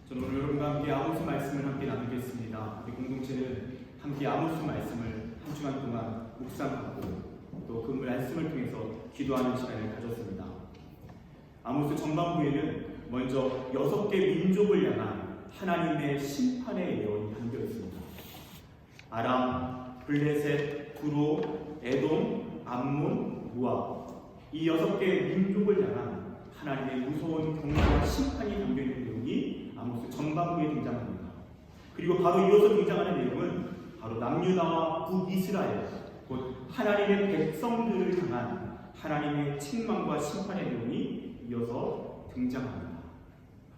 저는 오늘 여러분과 함께 아모스 말씀을 함께 나누겠습니다. 우리 공동체는 함께 아모스 말씀을 한 주간 동안 묵상하고 또 그 말씀을 통해서 기도하는 시간을 가졌습니다. 아모스 전반부에는 먼저 6개 민족을 향한 하나님의 심판의 예언이 담겨 있습니다. 아람, 블레셋, 두로, 에돔, 암몬, 모압, 이 6개의 민족을 향한 하나님의 무서운 경고와 심판이 담겨 있는 내용이 아모스 전반부에 등장합니다. 그리고 바로 이어서 등장하는 내용은 바로 남유다와 북이스라엘, 곧 하나님의 백성들을 향한 하나님의 책망과 심판의 내용이 이어서 등장합니다.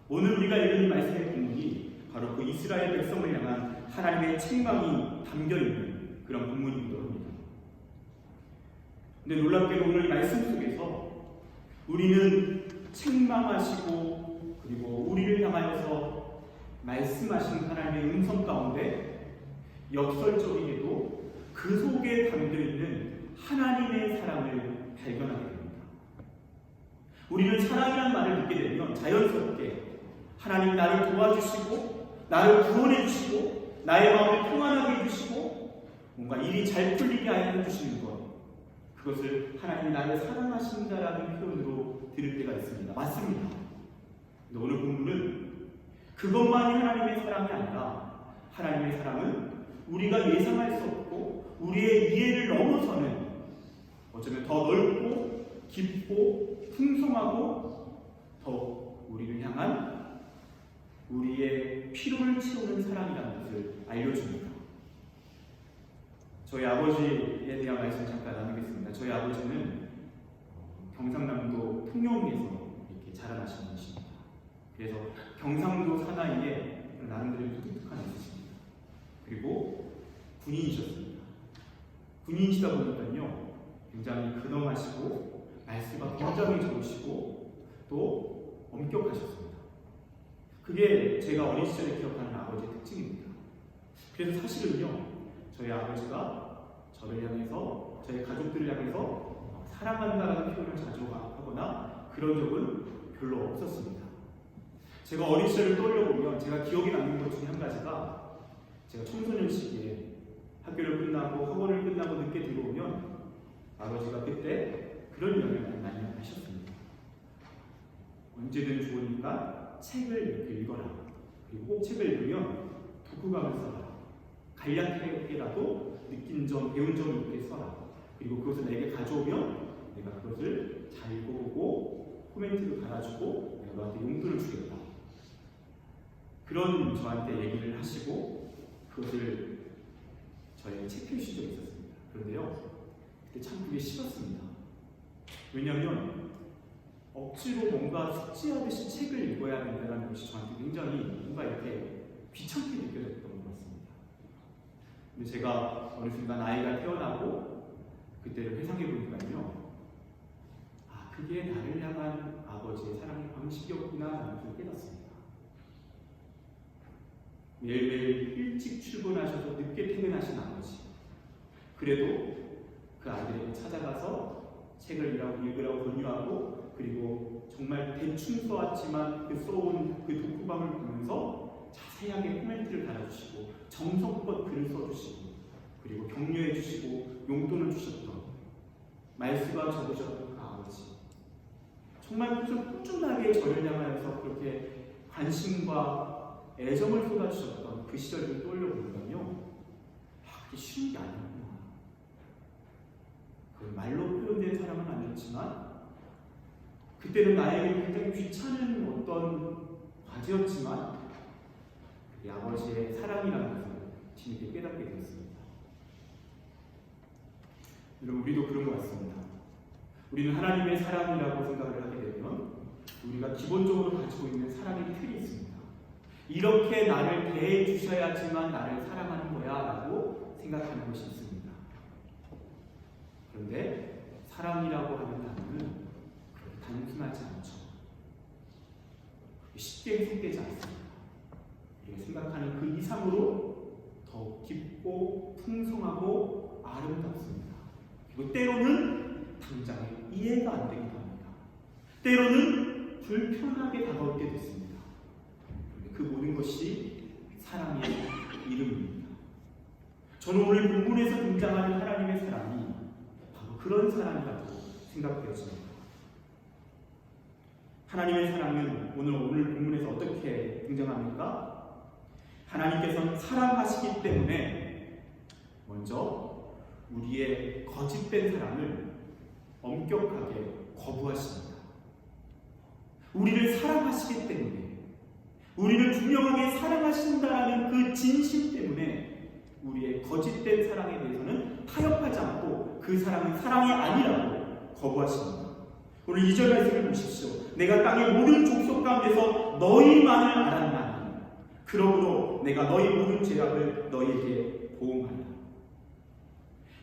오늘 우리가 읽은 이 말씀의 본문이 바로 그 이스라엘 백성을 향한 하나님의 책망이 담겨있는 그런 본문이기도 합니다. 근데 놀랍게도 오늘 이 말씀 속에서 우리는 책망하시고 그리고 우리를 향하여서 말씀하신 하나님의 음성 가운데 역설적이게도 그 속에 담겨있는 하나님의 사랑을 발견하게 됩니다. 우리는 사랑이라는 말을 듣게 되면 자연스럽게 하나님이 나를 도와주시고 나를 구원해 주시고 나의 마음을 평안하게 해주시고 뭔가 일이 잘 풀리게 하여 주시는 것, 그것을 하나님이 나를 사랑하신다라는 표현으로 들을 때가 있습니다. 맞습니다. 근데 오늘 본문은 그것만이 하나님의 사랑이 아니라 하나님의 사랑은 우리가 예상할 수 없고 우리의 이해를 넘어서는 어쩌면 더 넓고 깊고 풍성하고 더 우리를 향한 우리의 필요를 채우는 사랑이라는 것을 알려줍니다. 저희 아버지에 대한 말씀 잠깐 나누겠습니다. 저희 아버지는 경상남도 통영에서 이렇게 자라나신 분이십니다. 그래서 경상도 사나이에 나름대로 독특한 있으십니다. 그리고 군인이셨습니다. 군인이시다 보니까요, 굉장히 근엄하시고 말씀과 굉장히 좋으시고 또 엄격하셨습니다. 그게 제가 어린 시절에 기억하는 아버지의 특징입니다. 그래서 사실은요, 저희 아버지가 저를 향해서, 저희 가족들을 향해서 사랑한다라는 표현을 자주 하거나 그런 적은 별로 없었습니다. 제가 어린 시절을 떠올려보면 제가 기억에 남는 것 중에 한 가지가, 제가 청소년 시기에 학교를 끝나고 학원을 끝나고 늦게 들어오면 아버지가 그때 그런 이야기를 많이 하셨습니다. 언제든 좋으니까 책을 이렇게 읽어라. 그리고 꼭 책을 읽으면 독후감을 써라. 간략하게라도 느낀 점, 배운 점 이렇게 써라. 그리고 그것을 내게 가져오면 내가 그것을 잘 읽어보고 코멘트를 달아주고 내가 너한테 용돈을 주겠다. 그런 저한테 얘기를 하시고 그것을 저에게 체크해 주신 적이 있었습니다. 그런데요, 그때 참 그게 싫었습니다. 왜냐하면 억지로 뭔가 숙지하듯이 책을 읽어야 된다는 것이 저한테 굉장히 뭔가 이렇게 귀찮게 느껴졌던 것 같습니다. 근데 제가 어느 순간 아이가 태어나고 그때를 회상해 보니까요, 아, 그게 나를 향한 아버지의 사랑의 방식이었구나 라는 것을 깨닫습니다. 매일매일 일찍 출근하셔서 늦게 퇴근하신 아버지, 그래도 그 아들에게 찾아가서 책을 읽으라고 권유하고, 그리고 정말 대충 써왔지만 그 써온 그 독후감을 보면서 자세하게 코멘트를 달아주시고 정성껏 글을 써주시고 그리고 격려해 주시고 용돈을 주셨던, 말씀과 적으셨던 그 아버지, 정말 꾸준하게 저를 향하여서 그렇게 관심과 애정을 쏟아주셨던 그 시절을 떠올려보니까요, 그게 쉬운 게 아니구나. 그 말로 표현된 사랑은 아니었지만 그때는 나에게 굉장히 귀찮은 어떤 과제였지만 이 아버지의 사랑이라는 것을 뒤늦게 깨닫게 되었습니다. 여러분, 우리도 그런 것 같습니다. 우리는 하나님의 사랑이라고 생각을 하게 되면 우리가 기본적으로 가지고 있는 사랑의 틀이 있습니다. 이렇게 나를 대해 주셔야지만 나를 사랑하는 거야 라고 생각하는 것이 있습니다. 그런데 사랑이라고 하는 단어는 그렇게 단순하지 않죠. 쉽게 해석되지 않습니다. 우리가 생각하는 그 이상으로 더 깊고 풍성하고 아름답습니다. 그리고 때로는 당장에 이해가 안 되기도 합니다. 때로는 불편하게 다가올 때도 있습니다. 그 모든 것이 사랑의 이름입니다. 저는 오늘 본문에서 등장하는 하나님의 사랑이 바로 그런 사랑이라고 생각되어집니다. 하나님의 사랑은 오늘 본문에서 어떻게 등장합니까? 하나님께서는 사랑하시기 때문에 먼저 우리의 거짓된 사랑을 엄격하게 거부하십니다. 우리를 사랑하시기 때문에, 우리를 분명하게 사랑하신다는 그 진심 때문에 우리의 거짓된 사랑에 대해서는 타협하지 않고 그 사랑은 사랑이 아니라고 거부하십니다. 오늘 2절 말씀을 보십시오. 내가 땅의 모든 족속 가운데서 너희만을 알았나니 그러므로 내가 너희 모든 죄악을 너희에게 보응한다.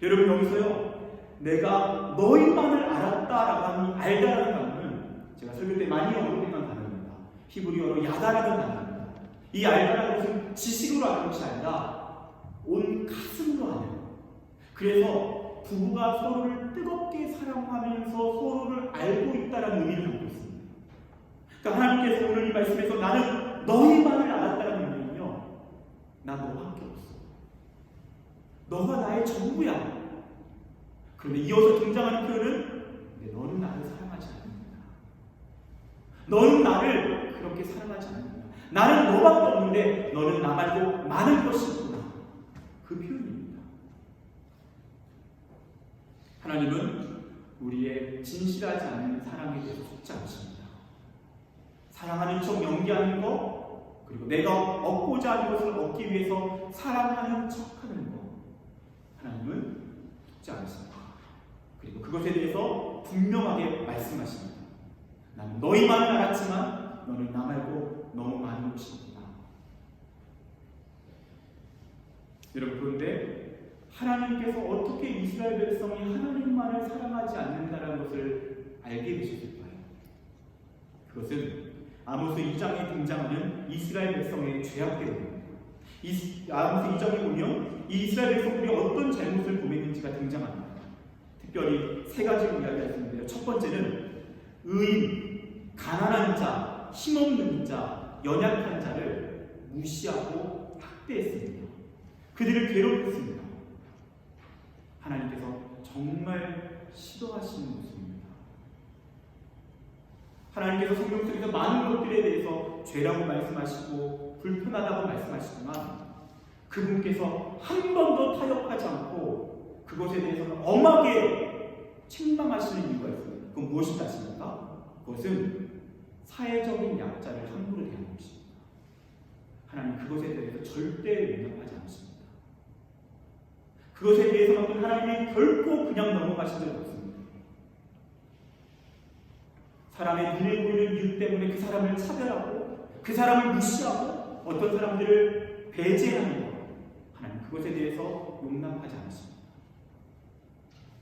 여러분, 여기서요, 내가 너희만을 알았다라고 하는 알다라는 단어는 제가 설교 때 많이 언급했던 단어입니다. 히브리어로 야다라는 단어입니다. 이 알다라는 것은 지식으로 아는 것이 아니라 온 가슴으로 아는, 그래서 부부가 서로를 뜨겁게 사랑하면서 서로를 알고 있다는 의미를 담고 있습니다. 그러니까 하나님께서 오늘 이 말씀에서 나는 너희만을 알았다는 의미는요, 난 너밖에 없어. 너가 나의 전부야. 그런데 이어서 등장하는 표현은 너는 나를 사랑하지 않는다. 너는 나를 그렇게 사랑하지 않는다. 나는 너밖에 없는데 너는 나 말고 많은 것이 있구나. 그 표현입니다. 하나님은 우리의 진실하지 않은 사랑에 대해서 속지 않으십니다. 사랑하는 척 연기하는 것, 그리고 내가 얻고자 하는 것을 얻기 위해서 사랑하는 척하는 것, 하나님은 속지 않으십니다. 그리고 그것에 대해서 분명하게 말씀하십니다. 나는 너희만을 알았지만 너는 나 말고 너무 많은 것이 있구나. 여러분, 그런데 하나님께서 어떻게 이스라엘 백성이 하나님만을 사랑하지 않는다는 것을 알게 되셨을까요? 그것은 아모스 2장에 등장하는 이스라엘 백성의 죄악 때문입니다. 아모스 2장에 보면 이 이스라엘 백성들이 어떤 잘못을 범했는지가 등장합니다. 특별히 세 가지를 이야기하시는데요. 첫 번째는 의인, 가난한 자, 힘없는 자, 연약한 자를 무시하고 학대했습니다. 그들을 괴롭혔습니다. 하나님께서 정말 싫어하시는 모습입니다. 하나님께서 성경 속에서 많은 것들에 대해서 죄라고 말씀하시고 불편하다고 말씀하시지만 그분께서 한 번도 타협하지 않고 그것에 대해서는 엄하게 책망하시는 이유가 있습니다. 그건 무엇인지 아십니까? 그것은 사회적인 약자를 함부로 대하는 것입니다. 하나님 그것에 대해서 절대 용납하지 않습니다. 그것에 대해서는 하나님이 결코 그냥 넘어가신 적이 없습니다. 사람의 눈에 보이는 이유 때문에 그 사람을 차별하고 그 사람을 무시하고 어떤 사람들을 배제하는 것, 하나님 그것에 대해서 용납하지 않습니다.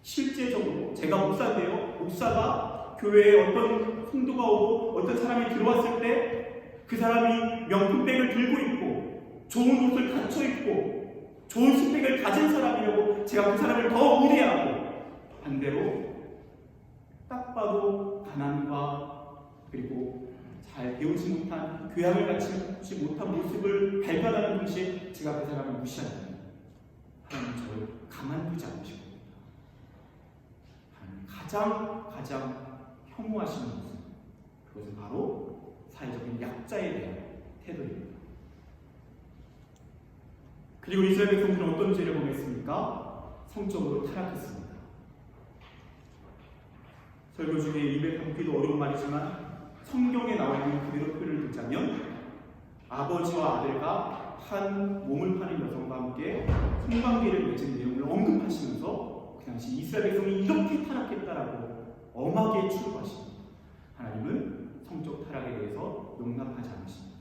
실제적으로 제가 목사인데요, 목사가 교회에 어떤 성도가 오고 어떤 사람이 들어왔을 때 그 사람이 명품백을 들고 있고 좋은 옷을 갖춰 입고 좋은 스펙을 가진 사람이라고 제가 그 사람을 더 우대하고, 반대로 딱 봐도 가난과 그리고 잘 배우지 못한, 교양을 갖추지 못한 모습을 발견하는 동시에 제가 그 사람을 무시하는, 하나님 저를 가만두지 않으시고 가장 혐오하시는 모습, 그것은 바로 사회적인 약자에 대한 태도입니다. 그리고 이스라엘 백성들은 어떤 죄를 범했습니까? 성적으로 타락했습니다. 설교 중에 입에 담기도 어려운 말이지만 성경에 나와 있는 그대로 표현을 듣자면 아버지와 아들과 한 몸을 파는 여성과 함께 성관계를 맺은 내용을 언급하시면서 그 당시 이스라엘 백성이 이렇게 타락했다라고 엄하게 추구하십니다. 하나님은 성적 타락에 대해서 용납하지 않으십니다.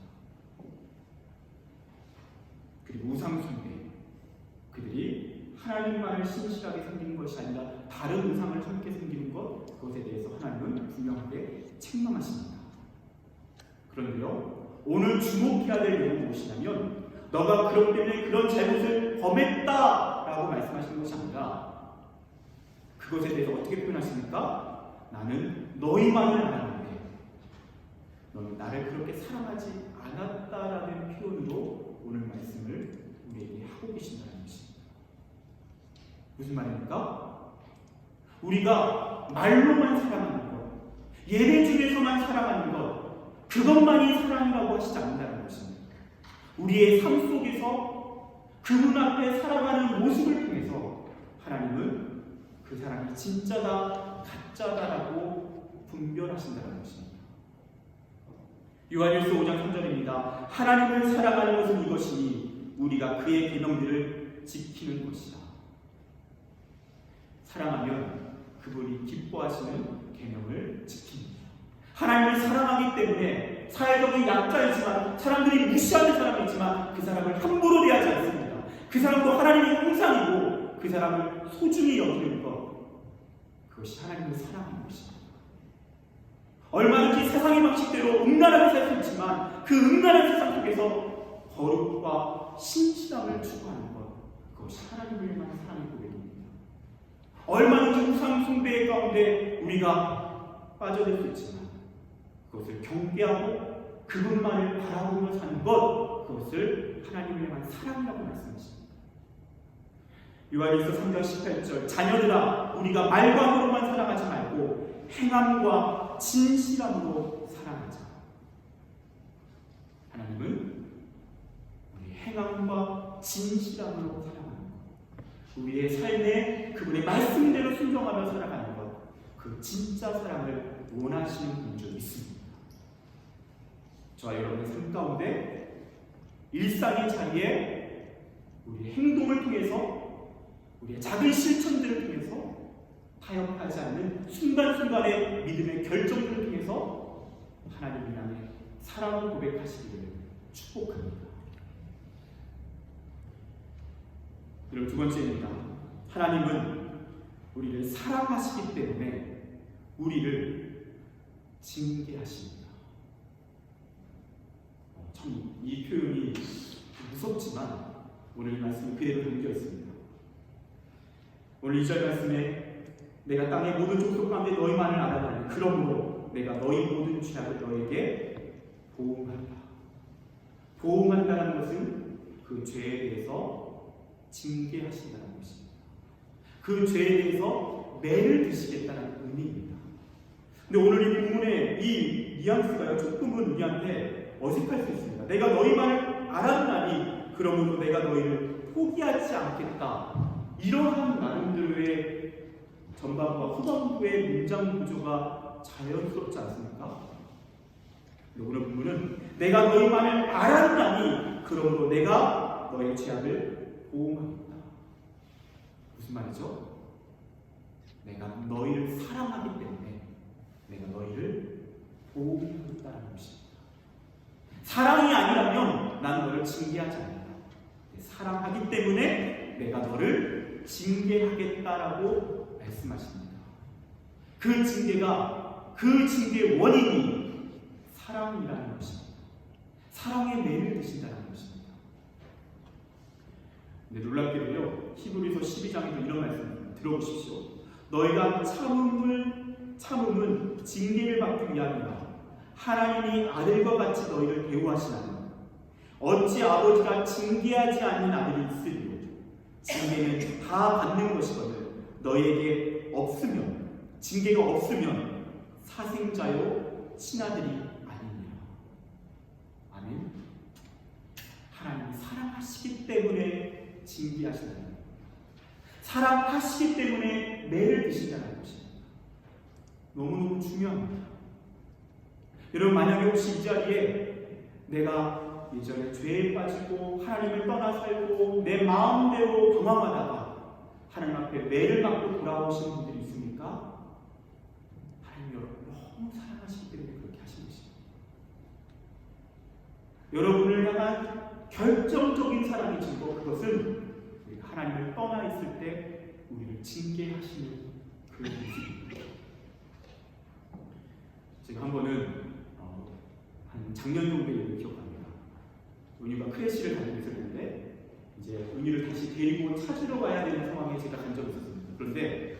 그리고 우상숭배, 그들이 하나님만을 신실하게 섬기는 것이 아니라 다른 우상을 함께 섬기는 것, 그것에 대해서 하나님은 분명하게 책망하십니다. 그런데요, 오늘 주목해야 될 내용은 무엇이냐면 너가 그렇기 때문에 그런 잘못을 범했다라고 말씀하시는 것이 아니라 그것에 대해서 어떻게 표현하십니까? 나는 너희만을 알았는데 너는 나를 그렇게 사랑하지 않았다라는 표현으로 오늘 말씀을 우리에게 하고 계신다는 것입니다. 무슨 말입니까? 우리가 말로만 사랑하는 것, 예배 중에서만 사랑하는 것, 그것만이 사랑이라고 하시지 않는다는 것입니다. 우리의 삶 속에서 그분 앞에 살아가는 모습을 통해서 하나님은 그 사람이 진짜다, 가짜다라고 분별하신다는 것입니다. 요한일서 5장 3절입니다. 하나님을 사랑하는 것은 이것이니 우리가 그의 계명들을 지키는 것이다. 사랑하면 그분이 기뻐하시는 계명을 지킵니다. 하나님을 사랑하기 때문에 사회적인 약자이지만 사람들이 무시하는 사람이지만 그 사람을 함부로 대하지 않습니다. 그 사람도 하나님의 형상이고 그 사람을 소중히 여기는 것, 그것이 하나님을 사랑하는 것입니다. 얼마든지 세상의 방식대로 음란하게 살 수 있지만 그 음란한 세상 속에서 거룩과 신실함을 추구하는 것, 그것이 하나님을 향한 사랑의 고백입니다. 얼마든지 우상 숭배 가운데 우리가 빠져들 수 있지만 그것을 경계하고 그분만을 바라보며 사는 것, 그것을 하나님을 향한 사랑이라고 말씀하십니다. 요한일서 3장 18절, 자녀들아 우리가 말과 함으로만 사랑하지 말고 행함과 진실함으로 사랑하자. 하나님은 우리 행함과 진실함으로 사랑하는 것, 우리의 삶에 그분의 말씀대로 순종하며 살아가는 것, 그 진짜 사랑을 원하시는 분 줄 믿습니다. 저와 여러분의 삶 가운데 일상의 자리에 우리의 행동을 통해서 우리의 작은 실천들을 통해서 타협하지 않는 순간순간의 믿음의 결정들을 통해서 하나님을 향해 사랑을 고백하시기를 축복합니다. 그리고 두 번째입니다. 하나님은 우리를 사랑하시기 때문에 우리를 징계하십니다. 참 이 표현이 무섭지만 오늘 이 말씀은 그대로 담겨 있습니다. 오늘 2절 말씀에 내가 땅의 모든 족속 가운데 너희만을 알아보니 그러므로 내가 너희 모든 죄악을 너희에게 보응한다. 보응한다는 것은 그 죄에 대해서 징계하신다는 것입니다. 그 죄에 대해서 매를 드시겠다는 의미입니다. 근데 오늘 이 본문의 이 뉘앙스가요, 조금은 우리한테 어색할 수 있습니다. 내가 너희만을 알았나니 그러므로 내가 너희를 포기하지 않겠다. 이러한 나름대로의 전반부와 후반부의 문장 구조가 자연스럽지 않습니까? 오늘 본문은 내가 너희만을 알았나니 그러므로 내가 너희의 죄악을 보응하겠다. 무슨 말이죠? 내가 너희를 사랑하기 때문에 내가 너희를 보응하겠다는 것입니다. 사랑이 아니라면 난 너를 징계하지 않는다. 사랑하기 때문에 내가 너를 징계하겠다라고 말씀하십니다. 그 징계의 원인이 사랑이라는 것입니다. 사랑의 매를 드신다는 것입니다. 근데 놀랍게도요, 히브리서 12장에도 이런 말씀을 들어보십시오. 너희가 참음은 징계를 받기 위함이라. 하나님이 아들과 같이 너희를 대우하시나니 어찌 아버지가 징계하지 않는 아들이 있으리요. 징계는 다 받는 것이거든 너희에게 없으면, 징계가 없으면 사생자요 친아들이 아니니라. 아멘. 하나님이 사랑하시기 때문에 징계하신다는 것, 사랑하시기 때문에 매를 드신다는 것입니다. 너무너무 중요합니다. 여러분, 만약에 혹시 이 자리에 내가 예전에 죄에 빠지고 하나님을 떠나 살고 내 마음대로 방황하다가 하나님 앞에 매를 맞고 돌아오시는 분들이 있습니까? 하나님 여러분 너무 사랑하시기 때문에 그렇게 하시는 것입니다. 여러분을 향한 결정적인 사랑이시고 그것은 우리가 하나님을 떠나 있을 때 우리를 징계하시는 그 모습입니다. 제가 한 번은 한 작년 정도의 일을 기억합니다. 은유가 크래시를 다니고 있었는데 이제 은유를 다시 데리고 찾으러 가야 되는 상황에 제가 간 적이 있었습니다. 그런데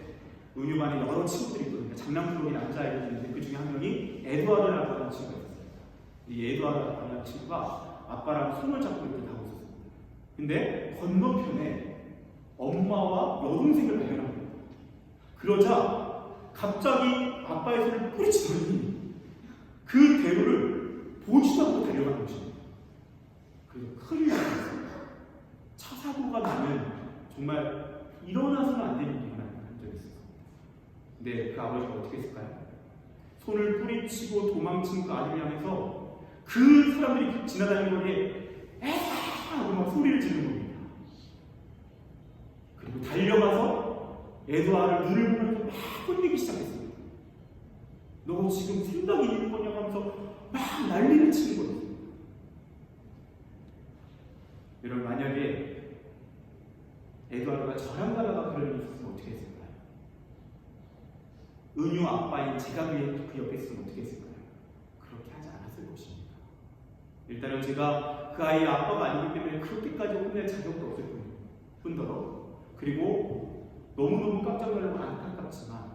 은유 반에 여러 친구들이 있거든요. 장난꾸러기 남자아이들이 있는데 그 중에 한 명이 에드와르라고 하는 친구가 있었어요. 이 에드와르라는 친구가 아빠랑 손을 잡고 이렇게 가고 있었습니다. 근데 건너편에 엄마와 여동생을 발견합니다. 그러자 갑자기 아빠의 손을 뿌리치더니 그 대로를 보지도 않고 달려가는 것입니다. 그래서 큰일 났습니다. 차 사고가 나면 정말 일어나서는 안 되는 일이 한 적이 있었어요. 근데 그 아버지가 어떻게 했을까요? 손을 뿌리치고 도망친 그 아들을 향해서 그 사람들이 지나다니는 거리에 에아 하고 막 소리를 지르는 겁니다. 그리고 달려가서 에드와르를 눈을 보면서 막 혼내기 시작했습니다. 너 지금 생각이 있는 거냐고 하면서 막 난리를 치는 거예요. 여러분, 만약에 에드와르가 저랑 가다가 그런 일이 있었으면 어떻게 했을까요? 은유 아빠인 제가 그 옆에 있으면 어떻게 했을까요? 그렇게 하지 않았을 것입니다. 일단은 제가 그 아이의 아빠가 아니기 때문에 그렇게까지 혼낼 자격도 없을 뿐더러, 그리고 너무너무 깜짝 놀라고 안타깝지만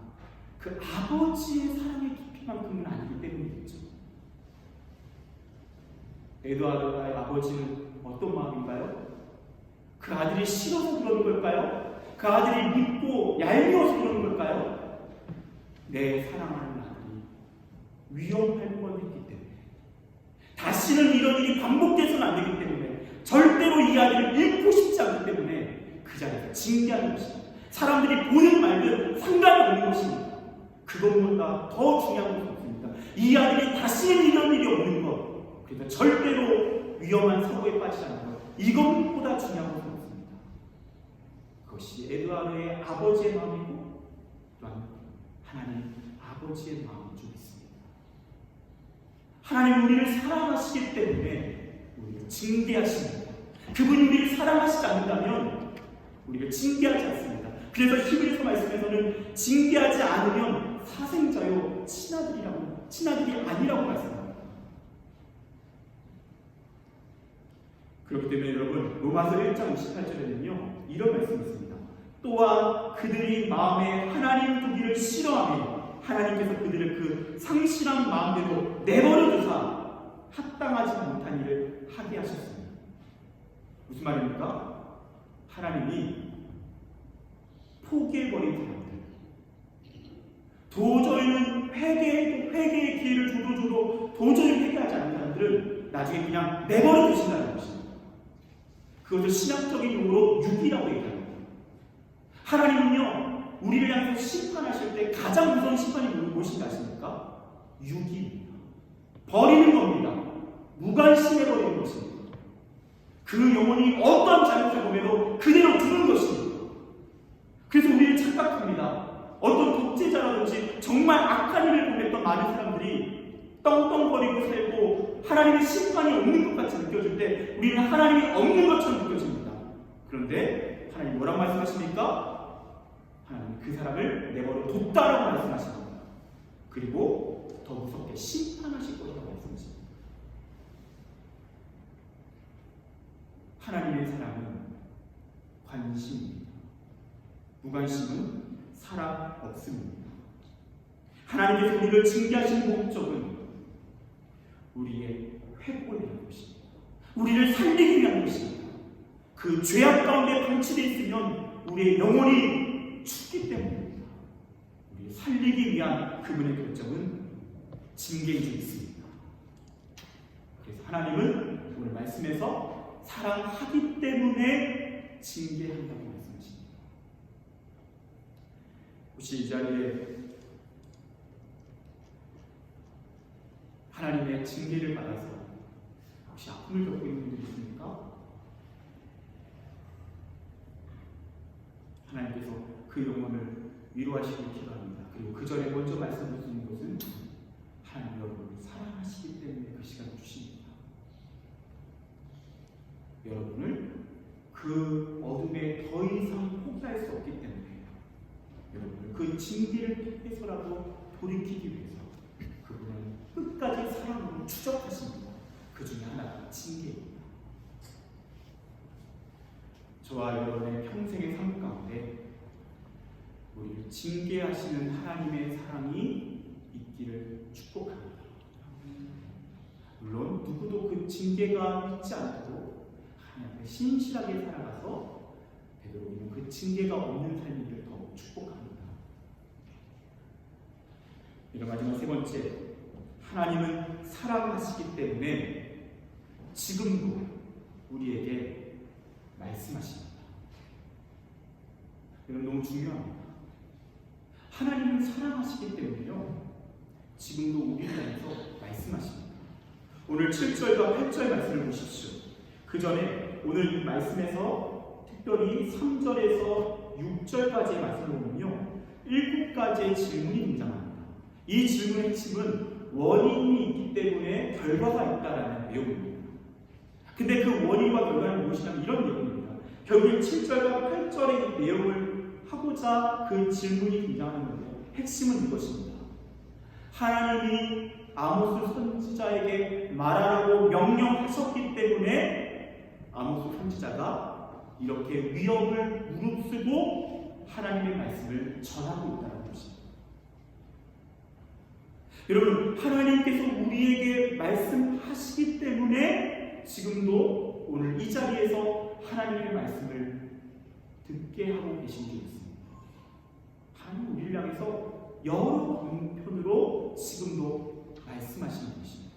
그 아버지의 사랑의 깊이만큼은 아니기 때문이겠죠. 에드와르의 아버지는 어떤 마음인가요? 그 아들이 싫어서 그러는 걸까요? 그 아들이 밉고 얄미워서 그러는 걸까요? 내 사랑하는 아들이 위험할 뻔했기 때문에, 다시는 이런 일이 반복돼서는 안 되기 때문에, 절대로 이 아들을 잃고 싶지 않기 때문에 그 자리에서 징계하는 것입니다. 사람들이 보는 말든 상관이 없는 것입니다. 그것보다 더 중요한 것은 없습니다. 이 아들이 다시는 이런 일이 없는 것, 그래서 절대로 위험한 사고에 빠지지 않는 것, 이것보다 중요한 것은 없습니다. 그것이 에드와르의 아버지의 마음이고 또한 하나님 아버지의 마음이 좀 있습니다. 하나님 우리를 사랑하시기 때문에 우리를 징계하십니다. 그분이 우리를 사랑하시지 않는다면 우리를 징계하지 않습니다. 그래서 히브리서 말씀에서는 징계하지 않으면 사생자요 친아들이 아니라고 말씀합니다. 그렇기 때문에 여러분, 로마서 1장 28절에는요 이런 말씀이 있습니다. 또한 그들이 마음에 하나님 두기를 싫어하며 하나님께서 그들을 그 상실한 마음대로 내버려 두사 합당하지 못한 일을 하게 하셨습니다. 무슨 말입니까? 하나님이 포기해버린 사람들, 도저히는 회개의 기회를 줘도 도저히 회개하지 않는 사람들은 나중에 그냥 내버려 두신다는 것입니다. 그것을 신학적인 용어로 육이라고 얘기합니다. 하나님은요, 우리를 향해서 심판하실 때 가장 무서운 심판이 무엇인지 아십니까? 육입니다. 버리는 겁니다. 무관심해버리는 것입니다. 그 영혼이 어떠한 잘못을 보면도 그대로 두는 것입니다. 그래서 우리는 착각합니다. 어떤 독재자라든지 정말 악한 일을 보냈던 많은 사람들이 떵떵거리고 살고 하나님의 심판이 없는 것 같이 느껴질 때 우리는 하나님이 없는 것처럼 느껴집니다. 그런데 하나님 뭐라고 말씀하십니까? 하나님 그 사람을 내버려 뒀다라고 말씀하십니다. 그리고 더 무섭게 심판하실 것이라고 말씀하십니다. 하나님의 사랑은 관심입니다. 무관심은 사랑 없습니다. 하나님께서 우리를 징계하신 목적은 우리의 회복을 위한 것입니다. 우리를 살리기 위한 것입니다. 그 죄악 가운데 방치되어 있으면 우리의 영혼이 죽기 때문입니다. 우리를 살리기 위한 그분의 결정은 징계인 줄 믿습니다. 그래서 하나님은 오늘 말씀에서 사랑하기 때문에 징계한다고 말씀하십니다. 혹시 이 자리에 하나님의 징계를 받아서 혹시 아픔을 겪고 있는 분들이 있습니까? 하나님께서 그 영혼을 위로하시길 기도합니다. 그리고 그 전에 먼저 말씀드리는 것은 하나님 여러분을 사랑하시기 때문에 그 시간을 주십니다. 여러분을 그 어둠에 더 이상 포기할 수 없기 때문에 여러분을 그 징계를 통해서라도 돌이키기 위해서 그분은 끝까지 사랑으로 추적하십니다. 그 중에 하나가 징계입니다. 저와 여러분의 평생의 삶 가운데 우리를 징계하시는 하나님의 사랑이 있기를 축복합니다. 물론 누구도 그 징계가 있지 않도록 하나님 앞에 신실하게 살아가서 되도록이면 그 징계가 없는 삶을 더욱 축복합니다. 이런 마지막 세 번째, 하나님은 사랑하시기 때문에 지금도 우리에게 말씀하십니다. 이건 너무 중요합니다. 하나님은 사랑하시기 때문에요, 지금도 우리를 향해서 말씀하십니다. 오늘 7절과 8절 말씀을 보십시오. 그 전에 오늘 이 말씀에서 특별히 3절에서 6절까지의 말씀을 보면요, 7가지의 질문이 등장합니다. 이 질문의 핵심은 원인이 있기 때문에 결과가 있다라는 내용입니다. 근데 그 원인과 결과는 무엇이냐면 이런 내용입니다. 결국 7절과 8절의 내용을 하고자 그 질문이 등장하는 건데, 핵심은 이것입니다. 하나님이 아모스 선지자에게 말하라고 명령하셨기 때문에 아모스 선지자가 이렇게 위협을 무릅쓰고 하나님의 말씀을 전하고 있다는 것입니다. 여러분, 하나님께서 우리에게 말씀하시기 때문에 지금도 오늘 이 자리에서 하나님의 말씀을 듣게 하고 계신 줄 믿습니다. 하나님 우리를 향해서 여러 방편으로 지금도 말씀하시는 것입니다.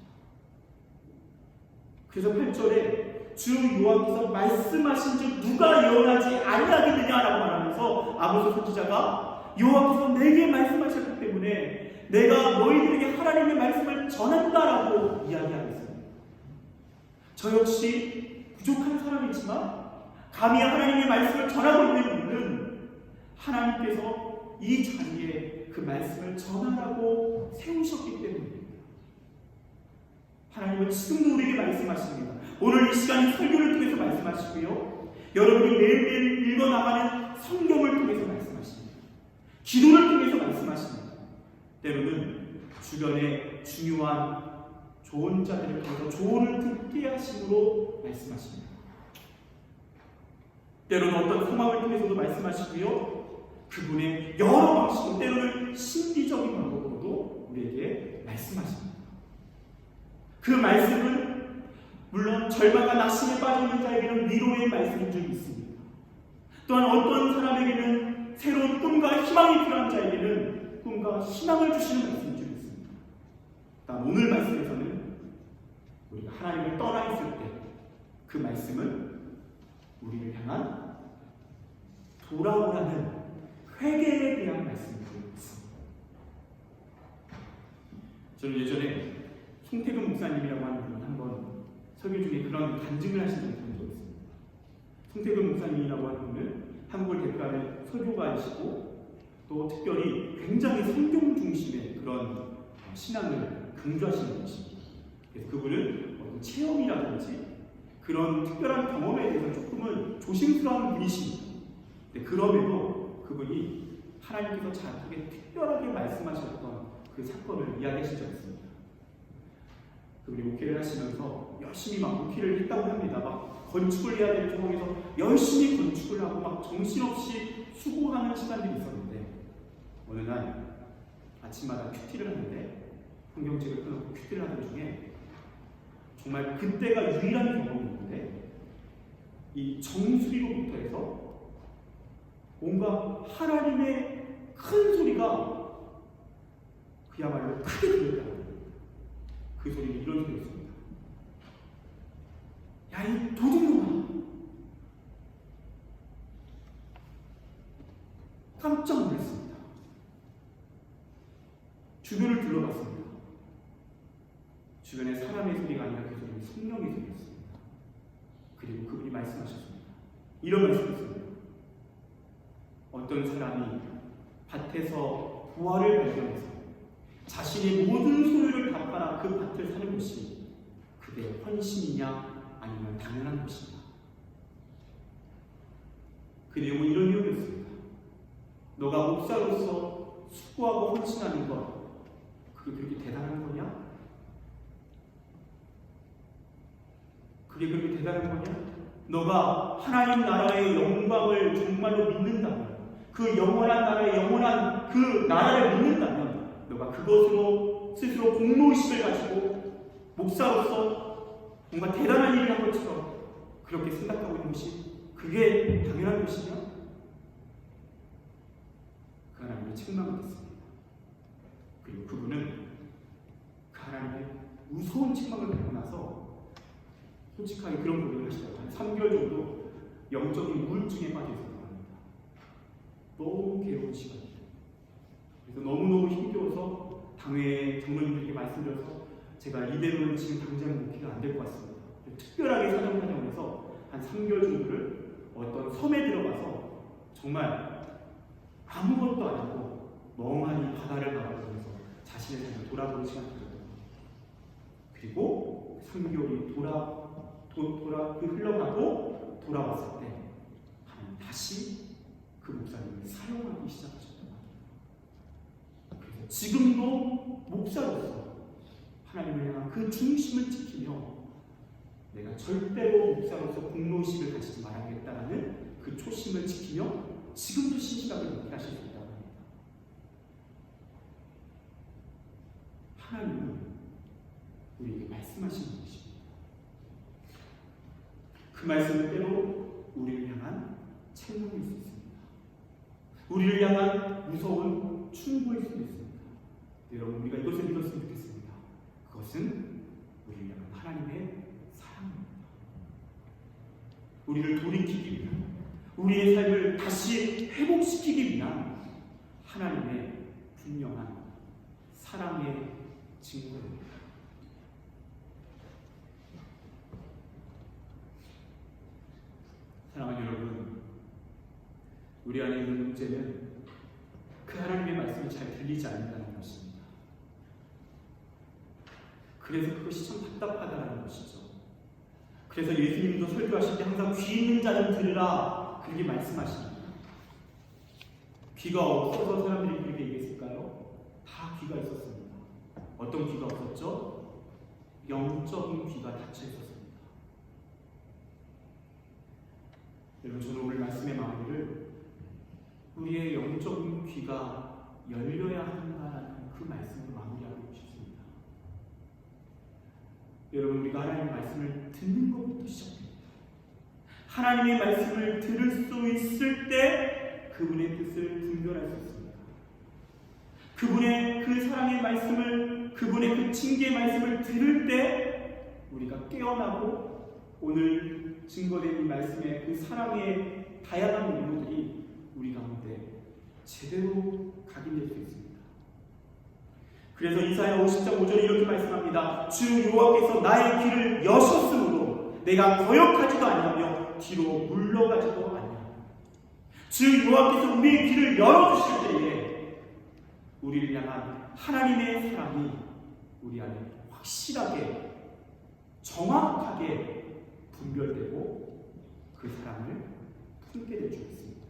그래서 8절에 주 여호와께서 말씀하신 즉 누가 예언하지 아니하겠느냐라고 말하면서 아모스 선지자가 여호와께서 내게 말씀하셨기 때문에 내가 너희들에게 하나님의 말씀을 전한다라고 이야기하고 있습니다. 저 역시 부족한 사람이지만 감히 하나님의 말씀을 전하고 있는 이유는 하나님께서 이 자리에 그 말씀을 전하라고 세우셨기 때문입니다. 하나님은 지금도 우리에게 말씀하십니다. 오늘 이 시간 설교를 통해서 말씀하시고요, 여러분이 매일매일 읽어나가는 성경을 통해서 말씀하십니다. 기도를 통해서 말씀하십니다. 때로는 주변에 중요한 좋은 자들을 통해서 조언을 듣게 하심으로 말씀하십니다. 때로는 어떤 상황을 통해서도 말씀하시고요, 그분의 여러 방식으로, 때로는 신비적인 방법으로도 우리에게 말씀하십니다. 그 말씀은 물론 절망과 낙심에 빠져 있는 자에게는 위로의 말씀인 줄 믿습니다. 또한 어떤 사람에게는 새로운 꿈과 희망이 필요한 자에게는 꿈과 희망을 주시는 말씀인 줄 믿습니다. 단 오늘 말씀에서는 우리가 하나님을 떠나 있을 때 그 말씀은 우리를 향한 돌아오라는 회개에 대한 말씀을 드리고 있습니다. 저는 예전에 송태근 목사님이라고 하는 분은 한번 설교 중에 그런 간증을 하신 적이 있습니다. 송태근 목사님이라고 하는 분은 한국을 대표하는 설교가이시고 또 특별히 굉장히 성경 중심의 그런 신앙을 강조하시는 분이십니다. 그래서 그분은 어떤 체험이라든지 그런 특별한 경험에 대해서 조금은 조심스러운 분이십니다. 그럼에도 그분이 하나님께서 자기에게 특별하게 말씀하셨던 그 사건을 이야기하신 적이 있습니다. 그분이 목회를 하시면서 열심히 막 목회를 했다고 합니다. 막 건축을 해야 될 상황에서 열심히 건축을 하고 막 정신없이 수고하는 시간들이 있었는데, 어느 날 아침마다 큐티를 하는데 성경책을 펴놓고 큐티를 하는 중에 정말 그때가 유일한 경험이었는데, 이 정수리로부터 해서 뭔가 하나님의 큰 소리가 그야말로 크게 들렸다고. 그 소리는 이런 소리였습니다. 야, 이 도둑놈아! 깜짝 놀랐습니다. 주변을 둘러봤습니다. 주변에 사람의 소리가 아니라 그 소리는 성령의 소리였습니다. 그리고 그분이 말씀하셨습니다. 이런 말씀이었습니다. 어떤 사람이 밭에서 부활을 발견해서 자신의 모든 소유를 다 팔아 그 밭을 사는 것이 그게 헌신이냐 아니면 당연한 것이냐. 그 내용은 이런 내용이었습니다. 너가 목사로서 수고하고 헌신하는 것, 그게 그렇게 대단한 거냐? 그게 그렇게 대단한 거냐? 너가 하나님 나라의 영광을 정말로 믿는다면, 그 영원한 나라의 영원한 그 나라를 믿는다면, 너가 그것으로 스스로 공로의식을 가지고 목사로서 뭔가 대단한 일을 한 것처럼 그렇게 생각하고 있는 것이 그게 당연한 것이냐? 그 하나님의 책망을 듣습니다. 그리고 그분은 그 하나님의 무서운 책망을 받고 나서 솔직하게 그런 고백을 하시더라고요. 한 3개월 정도 영적인 우울증에 빠져 있었다고 합니다. 너무 괴로운 시간이에요. 그래서 너무너무 힘겨워서 당회 장로님들께 말씀드려서 제가 이대로는 지금 당장 목회가 안 될 것 같습니다. 특별하게 사정해서 한 3개월 정도를 어떤 섬에 들어가서 정말 아무것도 안 하고 멍하니 바다를 바라보면서 자신의 삶을 돌아보는 시간을 가졌던 거예요. 그리고 3개월이 흘러가고 돌아왔을 때 하나님 다시 그 목사님을 사용하기 시작하셨던 거예요. 그래서 지금도 목사로서 하나님을 향한 그 중심을 지키며 내가 절대로 목사로서 공로의식을 가지지 말아야겠다는 그 초심을 지키며 지금도 신실하게 목회하실 수 있다고 합니다. 하나님은 우리에게 말씀하시는 것입니다. 그 말씀은 때로 우리를 향한 책망일 수 있습니다. 우리를 향한 무서운 충고일 수도 있습니다. 여러분, 우리가 이것을 믿었으면 좋겠습니다. 그것은 우리를 향한 하나님의 사랑입니다. 우리를 돌이키기 위한, 우리의 삶을 다시 회복시키기 위한 하나님의 분명한 사랑의 증거입니다. 사랑하는 여러분, 우리 안에 있는 문제는 그 하나님의 말씀이 잘 들리지 않는다는 것입니다. 그래서 그것이 참 답답하다는 것이죠. 그래서 예수님도 설교하실 때 항상 귀 있는 자는 들으라 그렇게 말씀하십니다. 귀가 없어서 사람들이 그렇게 얘기했을까요? 다 귀가 있었습니다. 어떤 귀가 없었죠? 영적인 귀가 닫혀 있었습니다. 여러분, 저는 오늘 말씀의 마무리를 우리의 영적인 귀가 열려야 한다는 그 말씀으로 마무리하고 싶습니다. 여러분, 우리가 하나님의 말씀을 듣는 것부터 시작됩니다. 하나님의 말씀을 들을 수 있을 때 그분의 뜻을 분별할 수 있습니다. 그분의 그 사랑의 말씀을, 그분의 그 징계의 말씀을 들을 때 우리가 깨어나고 오늘 증거된 이 말씀의 그 사랑의 다양한 의미들이 우리 가운데 제대로 각인될 수 있습니다. 그래서 이사야 50장 5절에 이렇게 말씀합니다. 주 여호와께서 나의 귀를 여셨으므로 내가 거역하지도 아니하며 뒤로 물러가지도 아니하며. 주 여호와께서 우리의 귀를 열어주실 때에 우리를 향한 하나님의 사랑이 우리 안에 확실하게 정확하게 분별되고 그 사랑을 품게 될 줄 믿습니다.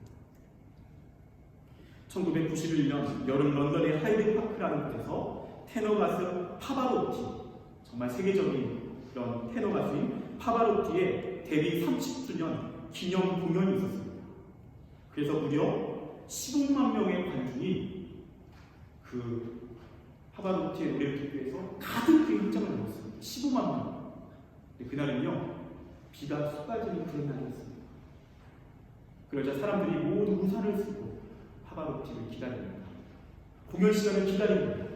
1991년 여름 런던의 하이드 파크라는 곳에서 테너 가수 파바로티, 정말 세계적인 그런 테너 가수인 파바로티의 데뷔 30주년 기념 공연이 있었습니다. 그래서 무려 15만 명의 관중이 그 파바로티의 노래를 듣기 위해서 가득 그 현장을 모였습니다. 15만 명. 그날은요, 비가 쏟아지는 그런 날이었습니다. 그러자 사람들이 모두 우산을 쓰고 파바로티를 기다립니다. 공연 시간을 기다립니다.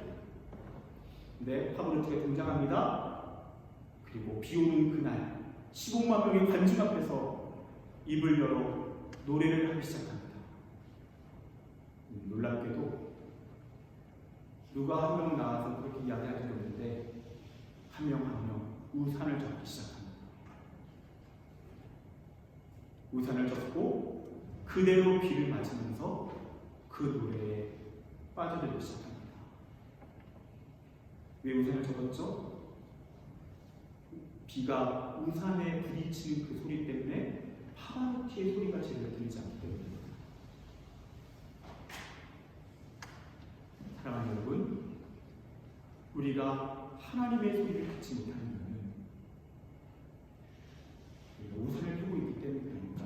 근데 파바로티가 등장합니다. 그리고 비 오는 그날 15만 명의 관중 앞에서 입을 열어 노래를 하기 시작합니다. 놀랍게도 누가 한 명 나와서 그렇게 이야기하지 않는데 한 명 한 명 우산을 잡기 시작합니다. 우산을 젓고 그대로 비를 맞으면서 그 노래에 빠져들기 시작합니다. 왜 우산을 접었죠? 비가 우산에 부딪히는 그 소리 때문에 파바로티의 소리가 제대로 들리지 않기 때문입니다. 사랑하는 여러분, 우리가 하나님의 소리를 듣지 못하는 이유는 우리가 우산을 펴고 있기 때문입니다.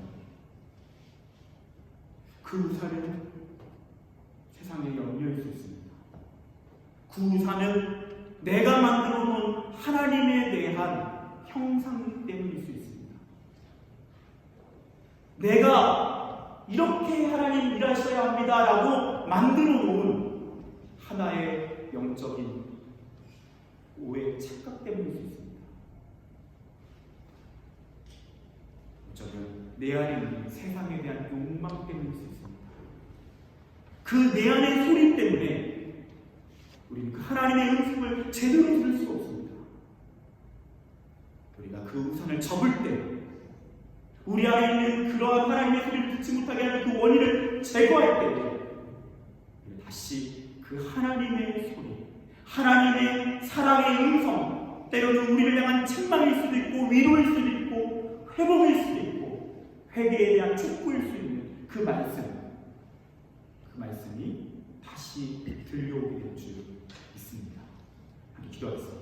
그 우산은 세상에 열려일 수 있습니다. 그 우산은 내가 만들어 놓은 하나님에 대한 형상 내가 이렇게 하나님 일하셔야 합니다 라고 만들어 놓은 하나의 영적인 오해, 착각 때문일 수 있습니다. 어쩌면 내 안에 있는 세상에 대한 욕망 때문일 수 있습니다. 그 내 안의 소리 때문에 우리는 그 하나님의 음성을 제대로 들을 수가 없습니다. 우리가 그 우선을 접을 때, 우리 안에 있는 그러한 하나님의 소리를 듣지 못하게 하는 그 원인을 제거할 때, 다시 그 하나님의 소리, 하나님의 사랑의 음성, 때로는 우리를 향한 책망일 수도 있고 위로일 수도 있고 회복일 수도 있고 회개에 대한 촉구일 수 있는 그 말씀이 다시 들려오게 될 줄 믿습니다. 함께 기도하겠습니다.